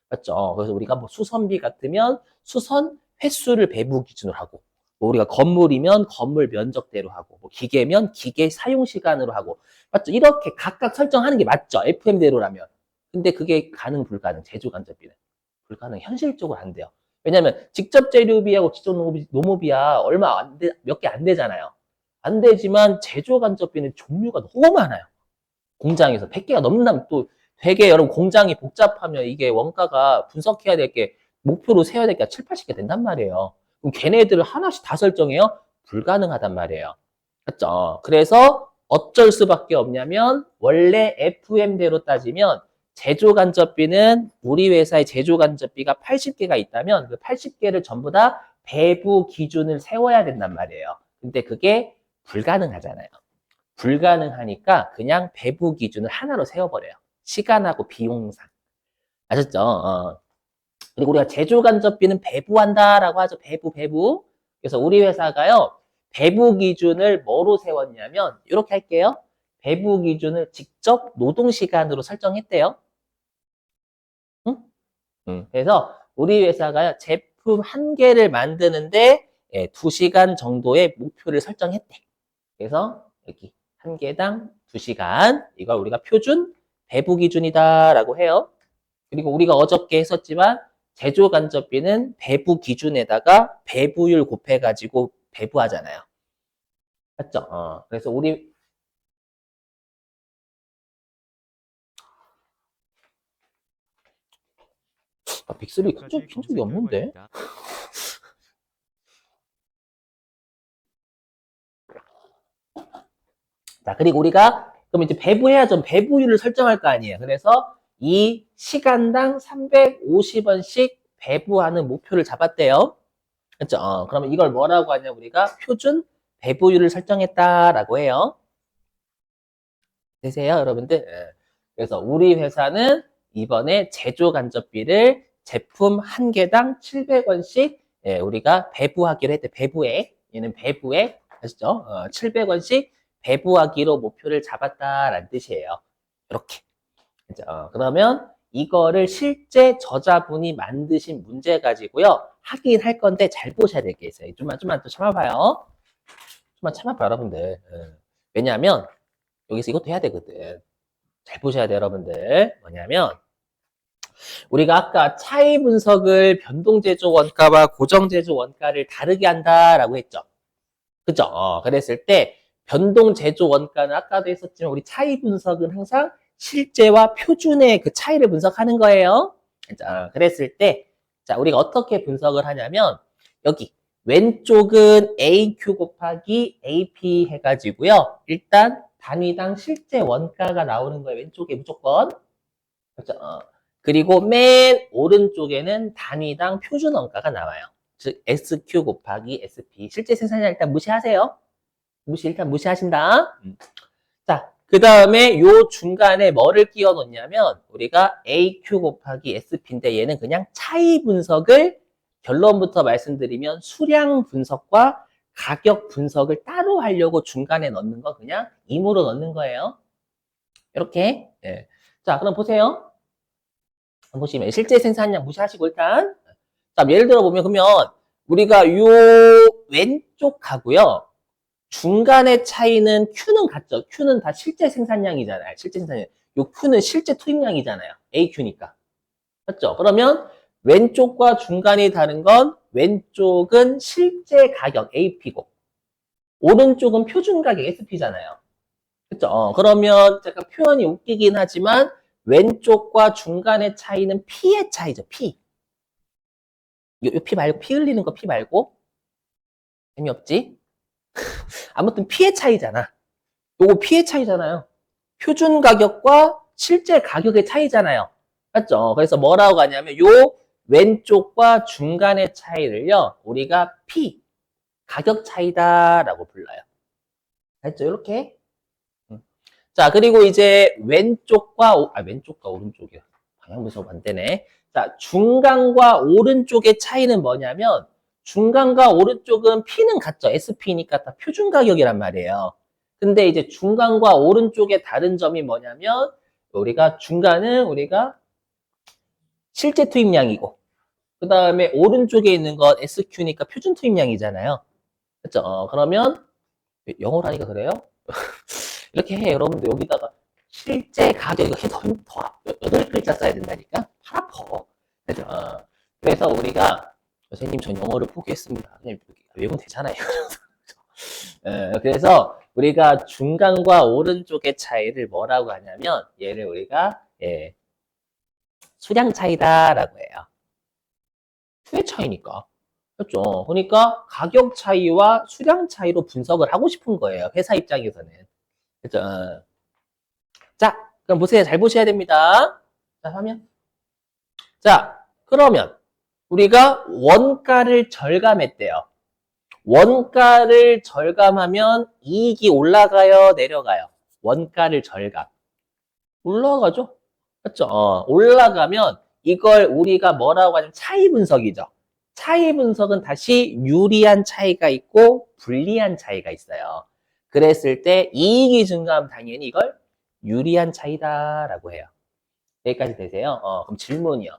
맞죠? 그래서 우리가 뭐 수선비 같으면 수선 횟수를 배부 기준으로 하고, 뭐 우리가 건물이면 건물 면적대로 하고, 뭐 기계면 기계 사용 시간으로 하고, 맞죠? 이렇게 각각 설정하는 게 맞죠? FM대로라면. 근데 그게 불가능, 제조간접비는. 불가능, 현실적으로 안 돼요. 왜냐면 직접 재료비하고 직접 노무비야 얼마 몇 개 안 되잖아요. 안 되지만 제조간접비는 종류가 너무 많아요. 공장에서 100개가 넘는다면 또 되게 여러분 공장이 복잡하면 이게 원가가 분석해야 될 게 목표로 세워야 될 게 7, 80개 된단 말이에요. 그럼 걔네들을 하나씩 다 설정해요? 불가능하단 말이에요. 맞죠? 그래서 어쩔 수밖에 없냐면 원래 FM대로 따지면 제조간접비는 우리 회사의 제조간접비가 80개가 있다면 그 80개를 전부 다 배부 기준을 세워야 된단 말이에요. 근데 그게 불가능하잖아요. 불가능하니까 그냥 배부 기준을 하나로 세워버려요. 시간하고 비용상. 아셨죠? 그리고 우리가 제조간접비는 배부한다라고 하죠. 배부. 그래서 우리 회사가요. 배부 기준을 뭐로 세웠냐면 이렇게 할게요. 배부 기준을 직접 노동시간으로 설정했대요. 응? 그래서 우리 회사가요. 제품 한 개를 만드는데 2시간 정도의 목표를 설정했대. 그래서 여기 한 개당 2시간 이걸 우리가 표준 배부 기준이다라고 해요. 그리고 우리가 어저께 했었지만 제조간접비는 배부 기준에다가 배부율 곱해가지고 배부하잖아요. 맞죠? 그래서 우리 빅3 킨 적이 없는데? 자, 그리고 우리가 그럼 이제 배부해야죠. 배부율을 설정할 거 아니에요. 그래서 이 시간당 350원씩 배부하는 목표를 잡았대요. 그렇죠? 그러면 이걸 뭐라고 하냐 우리가 표준 배부율을 설정했다라고 해요. 되세요, 여러분들? 예. 그래서 우리 회사는 이번에 제조 간접비를 제품 한 개당 700원씩 예, 우리가 배부하기로 했대. 배부액. 얘는 배부액. 아시죠? 700원씩 배부하기로 목표를 잡았다라는 뜻이에요. 이렇게. 그죠? 그러면 이거를 실제 저자분이 만드신 문제 가지고요. 하긴 할 건데 잘 보셔야 될 게 있어요. 좀만 또 참아봐요. 좀만 참아봐, 여러분들. 왜냐하면 여기서 이것도 해야 되거든. 잘 보셔야 돼요, 여러분들. 뭐냐면 우리가 아까 차이 분석을 변동제조 원가와 고정제조 원가를 다르게 한다라고 했죠. 그죠? 그랬을 때 변동제조 원가는 아까도 했었지만 우리 차이 분석은 항상 실제와 표준의 그 차이를 분석하는 거예요. 자, 그랬을 때 자, 우리가 어떻게 분석을 하냐면 여기 왼쪽은 AQ 곱하기 AP 해가지고요. 일단 단위당 실제 원가가 나오는 거예요. 왼쪽에 무조건. 그렇죠? 그리고 맨 오른쪽에는 단위당 표준 원가가 나와요. 즉 SQ 곱하기 SP. 실제 생산량 일단 무시하세요. 일단 무시하신다. 자, 그 다음에 요 중간에 뭐를 끼워 놓냐면 우리가 AQ 곱하기 SP인데 얘는 그냥 차이 분석을 결론부터 말씀드리면 수량 분석과 가격 분석을 따로 하려고 중간에 넣는 거 그냥 임으로 넣는 거예요. 이렇게. 네. 자, 그럼 보세요. 보시면 실제 생산량 무시하시고 일단 자, 예를 들어 보면 그러면 우리가 요 왼쪽하고요. 중간의 차이는 Q는 같죠. Q는 다 실제 생산량이잖아요. 실제 생산량. 요 Q는 실제 투입량이잖아요. AQ니까. 맞죠? 그러면 왼쪽과 중간이 다른 건 왼쪽은 실제 가격 AP고 오른쪽은 표준 가격 SP잖아요. 그렇죠? 그러면 약간 표현이 웃기긴 하지만 왼쪽과 중간의 차이는 P의 차이죠. P. 요 P 말고 P 흘리는 거 P 말고 재미없지? 아무튼 P의 차이잖아. 요거 P의 차이잖아요. 표준 가격과 실제 가격의 차이잖아요. 맞죠? 그래서 뭐라고 하냐면 요 왼쪽과 중간의 차이를요. 우리가 P, 가격 차이다라고 불러요. 알죠? 이렇게. 자, 그리고 이제 왼쪽과 오른쪽이요. 방향 분석 안 되네. 자, 중간과 오른쪽의 차이는 뭐냐면 중간과 오른쪽은 P는 같죠. SP니까 다 표준 가격이란 말이에요. 근데 이제 중간과 오른쪽의 다른 점이 뭐냐면 우리가 중간은 우리가 실제 투입량이고 그 다음에 오른쪽에 있는 건 SQ니까 표준 투입량이잖아요. 그렇죠? 그러면 영어로 하니까 그래요? 이렇게 해 여러분들 여기다가 실제 가격 이렇게 더 8글자 써야 된다니까 팔 아파. 그죠? 그래서 우리가 선생님 전 영어를 포기했습니다. 그냥 외우면 되잖아요. 그래서 우리가 중간과 오른쪽의 차이를 뭐라고 하냐면 얘를 우리가 수량 차이다라고 해요. 수의 차이니까. 그렇죠? 그러니까 가격 차이와 수량 차이로 분석을 하고 싶은 거예요. 회사 입장에서는. 그렇죠? 자, 그럼 보세요. 잘 보셔야 됩니다. 자, 화면. 자, 그러면 우리가 원가를 절감했대요. 원가를 절감하면 이익이 올라가요, 내려가요? 원가를 절감. 올라가죠? 그렇죠? 올라가면 이걸 우리가 뭐라고 하냐면 차이 분석이죠. 차이 분석은 다시 유리한 차이가 있고 불리한 차이가 있어요. 그랬을 때 이익이 증가하면 당연히 이걸 유리한 차이다라고 해요. 여기까지 되세요? 그럼 질문이요.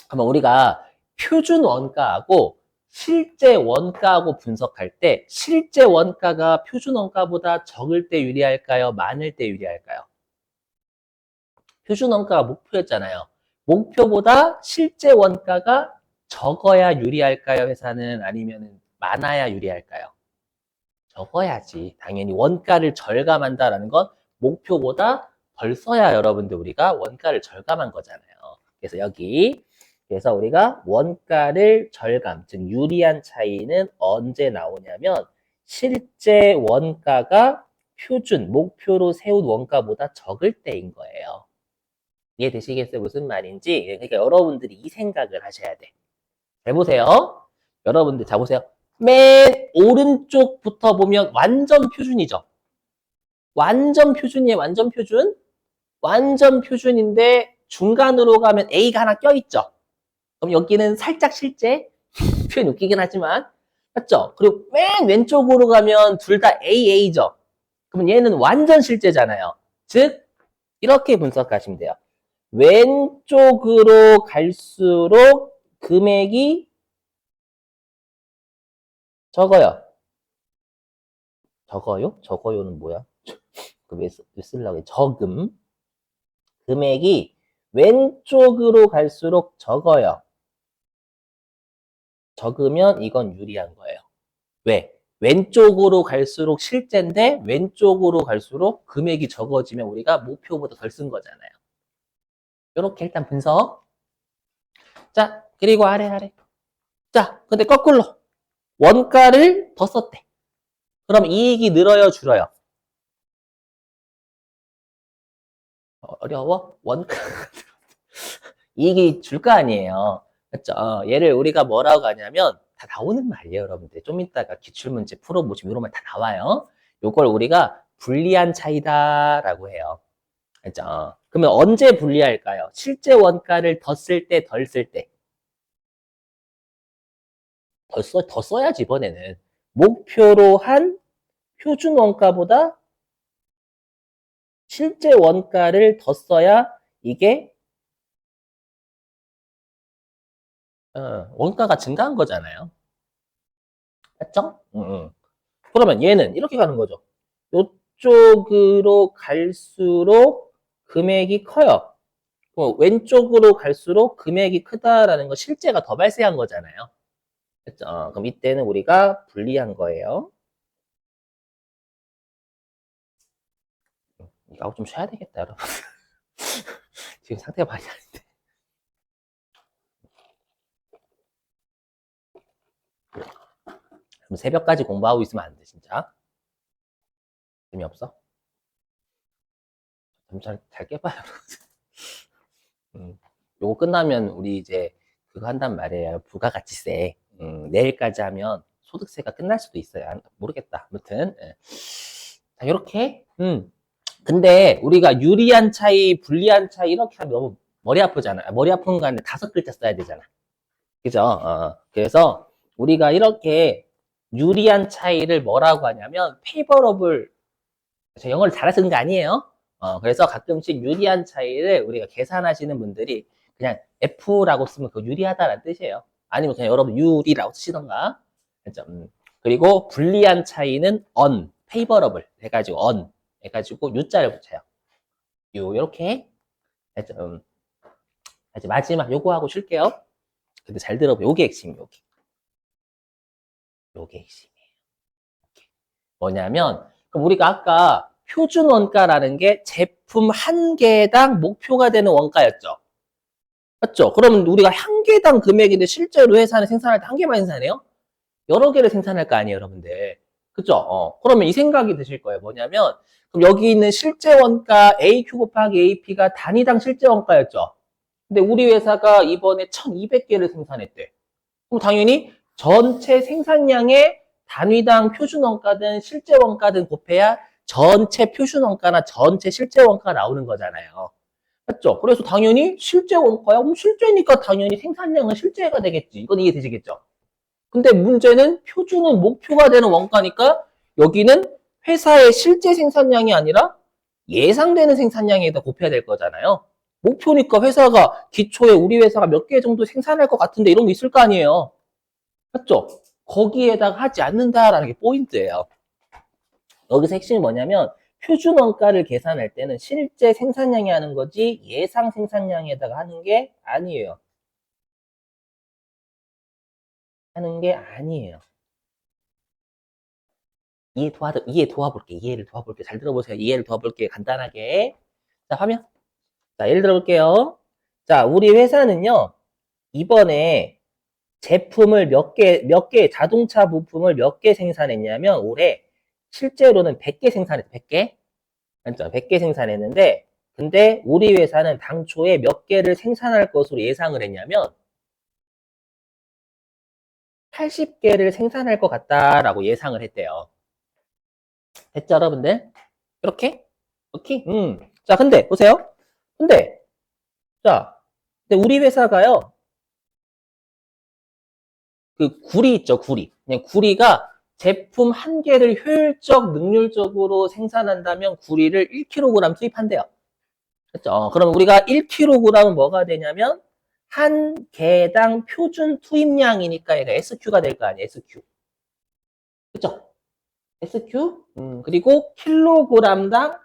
그러면 우리가 표준 원가하고 실제 원가하고 분석할 때 실제 원가가 표준 원가보다 적을 때 유리할까요? 많을 때 유리할까요? 표준 원가가 목표였잖아요. 목표보다 실제 원가가 적어야 유리할까요? 회사는 아니면 많아야 유리할까요? 적어야지. 당연히 원가를 절감한다라는 건 목표보다 덜 써야 여러분들 우리가 원가를 절감한 거잖아요. 그래서 여기 그래서 우리가 원가를 절감, 즉 유리한 차이는 언제 나오냐면 실제 원가가 표준, 목표로 세운 원가보다 적을 때인 거예요. 이해되시겠어요? 무슨 말인지? 그러니까 여러분들이 이 생각을 하셔야 돼. 잘 보세요. 여러분들 자 보세요. 맨 오른쪽부터 보면 완전 표준이죠. 완전 표준이에요. 완전 표준. 완전 표준인데 중간으로 가면 A가 하나 껴있죠. 그럼 여기는 살짝 실제, 표현 웃기긴 하지만. 맞죠? 그리고 맨 왼쪽으로 가면 둘 다 AA죠. 그러면 얘는 완전 실제잖아요. 즉, 이렇게 분석하시면 돼요. 왼쪽으로 갈수록 금액이 적어요. 적어요? 적어요는 뭐야? 왜 쓰려고 해? 적음. 금액이 왼쪽으로 갈수록 적어요. 적으면 이건 유리한 거예요. 왜? 왼쪽으로 갈수록 실제인데 왼쪽으로 갈수록 금액이 적어지면 우리가 목표보다 덜 쓴 거잖아요. 이렇게 일단 분석. 자, 그리고 아래. 자, 근데 거꾸로 원가를 더 썼대. 그럼 이익이 늘어요, 줄어요? 어려워? 원가 이익이 줄 거 아니에요. 그렇죠? 얘를 우리가 뭐라고 하냐면 다 나오는 말이에요, 여러분들. 좀 이따가 기출문제 풀어보시면 이런 말 다 나와요. 요걸 우리가 불리한 차이다라고 해요. 그렇죠? 그러면 언제 불리할까요? 실제 원가를 더 쓸 때, 덜 쓸 때. 더 써야지, 이번에는. 목표로 한 표준 원가보다 실제 원가를 더 써야 이게 원가가 증가한 거잖아요. 맞죠? 그러면 얘는 이렇게 가는 거죠. 이쪽으로 갈수록 금액이 커요. 왼쪽으로 갈수록 금액이 크다라는 건 실제가 더 발생한 거잖아요. 그렇죠? 그럼 이때는 우리가 불리한 거예요. 이거 좀 쉬어야 되겠다, 여러분. 지금 상태가 많이 아닌데. 그럼 새벽까지 공부하고 있으면 안 돼, 진짜. 재미없어? 잘 깨봐요. 요거 끝나면 우리 이제 그거 한단 말이에요. 부가가치세. 내일까지 하면 소득세가 끝날 수도 있어요. 모르겠다. 아무튼. 예. 자, 요렇게. 근데 우리가 유리한 차이, 불리한 차이 이렇게 하면 너무 머리 아프잖아. 머리 아픈 거 아니라 5글자 써야 되잖아. 그죠? 그래서 우리가 이렇게 유리한 차이를 뭐라고 하냐면 페이버러블, 저 영어를 잘해서 그런 거 아니에요. 그래서 가끔씩 유리한 차이를 우리가 계산하시는 분들이 그냥 F라고 쓰면 그 유리하다라는 뜻이에요. 아니면 그냥 여러분 유리라고 쓰시던가. 그죠? 그리고 불리한 차이는 favorable 해가지고 해가지고 U자를 붙여요. 요렇게. 이제 마지막 요거 하고 쉴게요. 근데 잘 들어보세요. 요게 핵심이에요. 요게 핵심이에요. 뭐냐면 그럼 우리가 아까 표준 원가라는 게 제품 한 개당 목표가 되는 원가였죠. 맞죠? 그러면 우리가 한 개당 금액인데 실제로 회사는 생산할 때 한 개만 생산해요? 여러 개를 생산할 거 아니에요, 여러분들. 그죠? 그러면 이 생각이 드실 거예요. 뭐냐면 그럼 여기 있는 실제 원가 AQ 곱하기 AP가 단위당 실제 원가였죠. 근데 우리 회사가 이번에 1200개를 생산했대. 그럼 당연히 전체 생산량의 단위당 표준 원가든 실제 원가든 곱해야 전체 표준 원가나 전체 실제 원가가 나오는 거잖아요. 맞죠? 그래서 당연히 실제 원가야? 그럼 실제니까 당연히 생산량은 실제가 되겠지. 이건 이해되시겠죠? 근데 문제는 표준은 목표가 되는 원가니까 여기는 회사의 실제 생산량이 아니라 예상되는 생산량에다 곱해야 될 거잖아요. 목표니까 회사가 기초에 우리 회사가 몇 개 정도 생산할 것 같은데 이런 거 있을 거 아니에요. 맞죠? 거기에다가 하지 않는다라는 게 포인트예요. 여기서 핵심이 뭐냐면 표준 원가를 계산할 때는 실제 생산량이 하는 거지 예상 생산량에다가 하는 게 아니에요. 하는 게 아니에요. 이해를 도와볼게. 잘 들어보세요. 이해를 도와볼게. 간단하게. 자, 화면. 자, 예를 들어볼게요. 자, 우리 회사는요, 이번에 제품을 몇 개, 자동차 부품을 몇 개 생산했냐면, 올해 실제로는 100개 생산했어, 100개? 맞죠? 100개 생산했는데, 근데 우리 회사는 당초에 몇 개를 생산할 것으로 예상을 했냐면, 80개를 생산할 것 같다라고 예상을 했대요. 됐죠, 여러분들? 이렇게? 오케이? 자, 근데, 보세요. 근데, 자, 근데 우리 회사가요, 그 구리 있죠, 구리. 그냥 구리가 제품 한 개를 효율적, 능률적으로 생산한다면 구리를 1kg 투입한대요. 그렇죠? 그럼 우리가 1kg은 뭐가 되냐면 한 개당 표준 투입량이니까 얘가 SQ가 될 거 아니에요, SQ. 그렇죠? SQ? 그리고 킬로그램당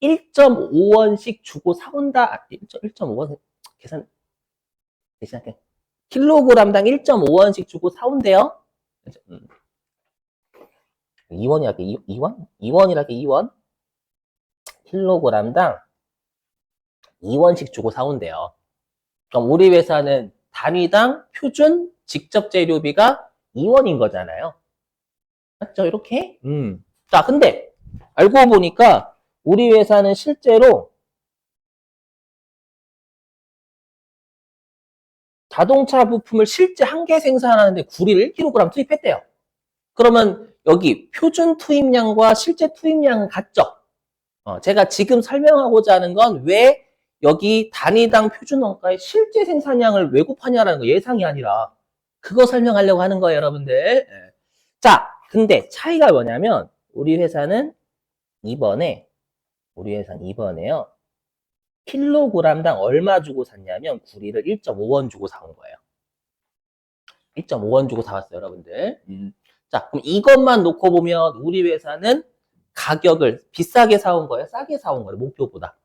1.5원씩 주고 사온다. 1.5원 계산 대신할게. 킬로그램당 1.5원씩 주고 사온대요. 2원이랄게, 2원? 2원이랄게, 2원? 킬로그램당 2원씩 주고 사온대요. 그럼 우리 회사는 단위당 표준 직접 재료비가 2원인 거잖아요. 맞죠? 이렇게? 자, 근데 알고 보니까 우리 회사는 실제로 자동차 부품을 실제 한 개 생산하는데 구리를 1kg 투입했대요. 그러면 여기 표준 투입량과 실제 투입량은 같죠? 제가 지금 설명하고자 하는 건 왜 여기 단위당 표준 원가의 실제 생산량을 왜 곱하냐라는 거 예상이 아니라 그거 설명하려고 하는 거예요, 여러분들. 예. 자, 근데 차이가 뭐냐면 우리 회사는 이번에요. 킬로그램당 얼마 주고 샀냐면 구리를 1.5원 주고 사온 거예요. 1.5원 주고 사왔어요, 여러분들. 자, 그럼 이것만 놓고 보면 우리 회사는 가격을 비싸게 사온 거예요? 싸게 사온 거예요? 목표보다.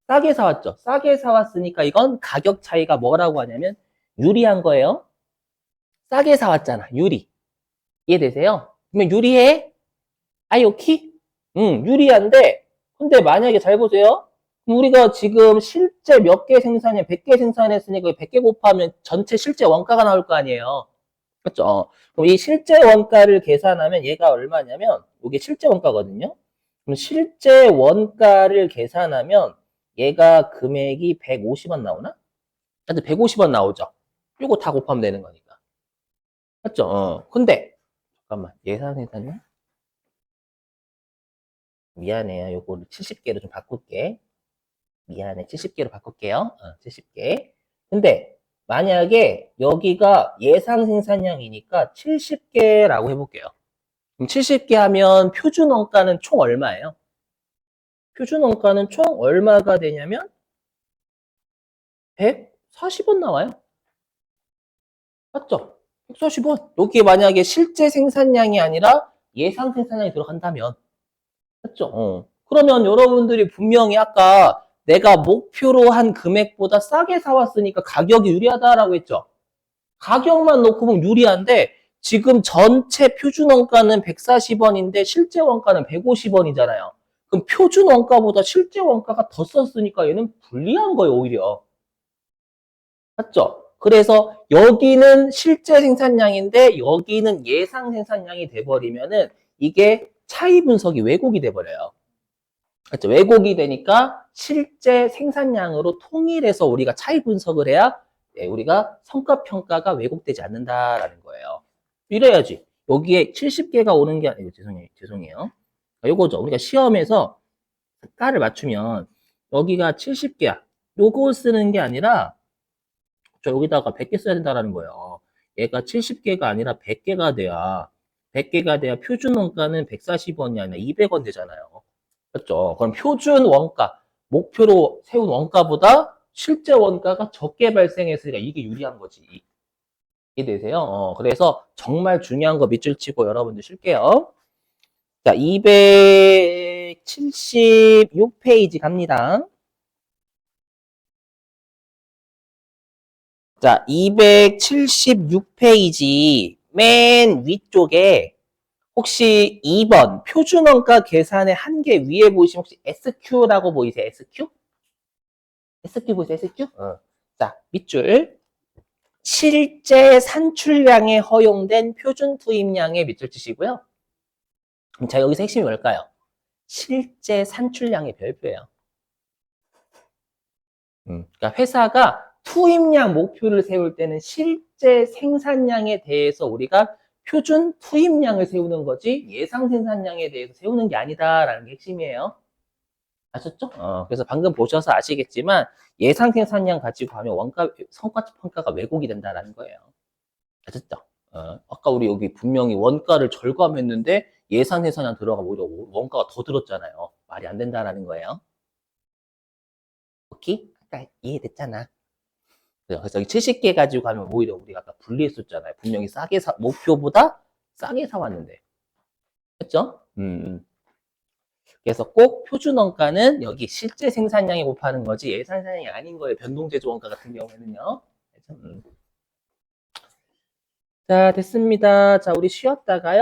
싸게 사왔죠. 싸게 사왔으니까 이건 가격 차이가 뭐라고 하냐면 유리한 거예요. 싸게 사왔잖아. 유리. 이해되세요? 그러면 유리해? 아이오키? 유리한데 근데 만약에 잘 보세요. 우리가 지금 실제 몇 개 생산해? 100개 생산했으니까 100개 곱하면 전체 실제 원가가 나올 거 아니에요. 그렇죠? 그럼 이 실제 원가를 계산하면 얘가 얼마냐면 이게 실제 원가거든요. 그럼 실제 원가를 계산하면 얘가 금액이 150원 나오나? 하여튼 150원 나오죠. 이거 다 곱하면 되는 거니까. 맞죠? 근데 잠깐만 예산 생산량? 미안해요. 요거를 70개로 좀 바꿀게. 미안해. 70개로 바꿀게요. 70개. 근데 만약에 여기가 예상 생산량이니까 70개라고 해볼게요. 그럼 70개 하면 표준 원가는 총 얼마예요? 표준 원가는 총 얼마가 되냐면 140원 나와요. 맞죠? 140원. 여기에 만약에 실제 생산량이 아니라 예상 생산량이 들어간다면 맞죠? 그러면 여러분들이 분명히 아까 내가 목표로 한 금액보다 싸게 사왔으니까 가격이 유리하다라고 했죠? 가격만 놓고 보면 유리한데 지금 전체 표준 원가는 140원인데 실제 원가는 150원이잖아요. 그럼 표준 원가보다 실제 원가가 더 썼으니까 얘는 불리한 거예요, 오히려. 맞죠? 그래서 여기는 실제 생산량인데 여기는 예상 생산량이 돼버리면은 이게 차이 분석이 왜곡이 돼버려요. 그렇죠? 왜곡이 되니까 실제 생산량으로 통일해서 우리가 차이 분석을 해야 우리가 성과 평가가 왜곡되지 않는다라는 거예요. 이래야지. 여기에 70개가 오는 게 아니고 죄송해요. 요거죠. 우리가 시험에서 가를 맞추면 여기가 70개야. 요거 쓰는 게 아니라 저 여기다가 100개 써야 된다는 거예요. 얘가 70개가 아니라 100개가 돼야 표준 원가는 140원이 아니라 200원 되잖아요. 그렇죠? 그럼 표준 원가, 목표로 세운 원가보다 실제 원가가 적게 발생했으니까 이게 유리한 거지. 이해되세요? 그래서 정말 중요한 거 밑줄 치고 여러분들 쉴게요. 자, 276페이지 갑니다. 자, 276페이지 맨 위쪽에 혹시 2번 표준원가 계산의 한계 위에 보시면 혹시 SQ라고 보이세요? SQ? SQ 보이세요? SQ? 자, 밑줄. 실제 산출량에 허용된 표준 투입량의 밑줄 치시고요. 그럼 자, 여기서 핵심이 뭘까요? 실제 산출량의 별표예요. 그러니까 회사가 투입량 목표를 세울 때는 실제 생산량에 대해서 우리가 표준 투입량을 세우는 거지 예상 생산량에 대해서 세우는 게 아니다라는 게 핵심이에요. 아셨죠? 그래서 방금 보셔서 아시겠지만 예상 생산량 가지고 하면 원가 성과 평가가 왜곡이 된다라는 거예요. 아셨죠? 아까 우리 여기 분명히 원가를 절감했는데 예산 회선안 들어가면 오히려 원가가 더 들었잖아요. 말이 안 된다라는 거예요. 오케이? 아까 이해됐잖아. 그래서 여기 70개 가지고 가면 오히려 우리가 아까 분리했었잖아요. 분명히 목표보다 싸게 사왔는데. 그렇죠? 그래서 꼭 표준 원가는 여기 실제 생산량에 곱하는 거지 예산 생산량이 아닌 거예요. 변동제조 원가 같은 경우에는요. 그래서, 자, 됐습니다. 자, 우리 쉬었다가요.